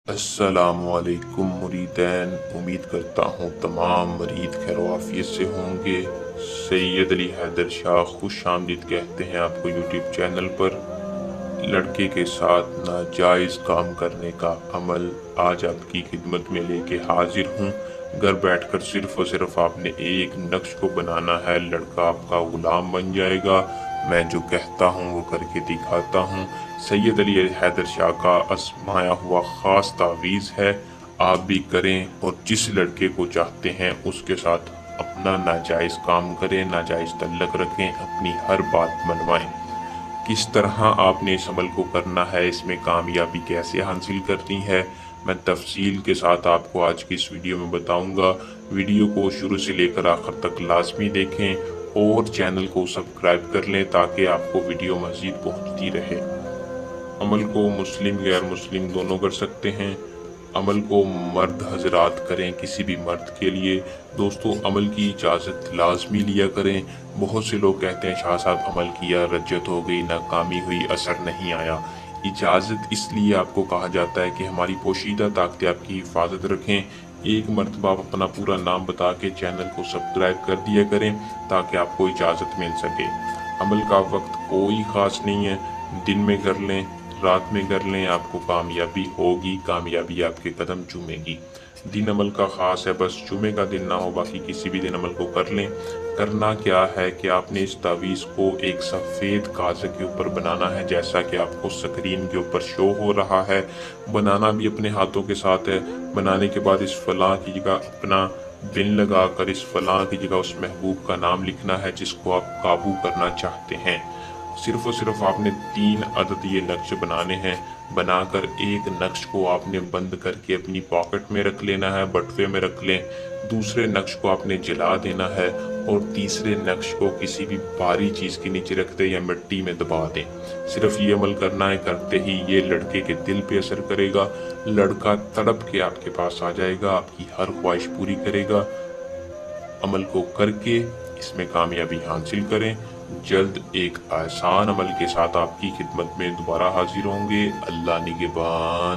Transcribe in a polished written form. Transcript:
अस्सलामुअलैकुम मुरीदैन। उम्मीद करता हूँ तमाम मुरीद खैर आफियत से होंगे। सैयद अली हैदर शाह खुश आमदीद कहते हैं आपको यूट्यूब चैनल पर। लड़के के साथ नाजायज़ काम करने का अमल आज आपकी खिदमत में लेके हाजिर हूँ। घर बैठकर सिर्फ और सिर्फ आपने एक नक्श को बनाना है, लड़का आपका गुलाम बन जाएगा। मैं जो कहता हूँ वो करके दिखाता हूँ। सैयद अली हैदर शाह का आजमाया हुआ ख़ास तावीज़ है, आप भी करें और जिस लड़के को चाहते हैं उसके साथ अपना नाजायज़ काम करें, नाजायज़ तल्लक रखें, अपनी हर बात मनवाएं। किस तरह आपने इस अमल को करना है, इसमें कामयाबी कैसे हासिल करनी है, मैं तफसील के साथ आपको आज की इस वीडियो में बताऊंगा। वीडियो को शुरू से लेकर आखिर तक लाजमी देखें और चैनल को सब्सक्राइब कर लें ताकि आपको वीडियो मज़ीद पहुंचती रहे। अमल को मुस्लिम गैर मुस्लिम दोनों कर सकते हैं। अमल को मर्द हजरात करें किसी भी मर्द के लिए। दोस्तों, अमल की इजाज़त लाजमी लिया करें। बहुत से लोग कहते हैं शाह साहब अमल किया, रज्जत हो गई, नाकामी हुई, असर नहीं आया। इजाज़त इसलिए आपको कहा जाता है कि हमारी पोशीदा ताकतें आपकी हिफाजत रखें। एक मरतबा आप अपना पूरा नाम बता के चैनल को सब्सक्राइब कर दिया करें ताकि आपको इजाज़त मिल सके। अमल का वक्त कोई ख़ास नहीं है, दिन में कर लें, रात में कर लें, आपको कामयाबी होगी, कामयाबी आपके कदम चूमेगी। दिन अमल का ख़ास है, बस जुमे का दिन ना हो, बाकी किसी भी दिन अमल को कर लें। करना क्या है कि आपने इस तावीज़ को एक सफ़ेद कागज़ के ऊपर बनाना है, जैसा कि आपको स्क्रीन के ऊपर शो हो रहा है। बनाना भी अपने हाथों के साथ है। बनाने के बाद इस फलां की जगह अपना बिन लगाकर इस फलां की जगह उस महबूब का नाम लिखना है जिसको आप काबू करना चाहते हैं। सिर्फ और सिर्फ आपने 3 अदद ये नक्श बनाने हैं। बनाकर एक नक्श को आपने बंद करके अपनी पॉकेट में रख लेना है, बटुए में रख लें। दूसरे नक्श को आपने जला देना है और तीसरे नक्श को किसी भी भारी चीज़ के नीचे रख दें या मिट्टी में दबा दें। सिर्फ ये अमल करना है, करते ही ये लड़के के दिल पे असर करेगा। लड़का तड़प के आपके पास आ जाएगा, आपकी हर ख्वाहिश पूरी करेगा। अमल को करके इसमें कामयाबी हासिल करें। जल्द एक आसान अमल के साथ आपकी खिदमत में दोबारा हाजिर होंगे। अल्लाह निगहबान।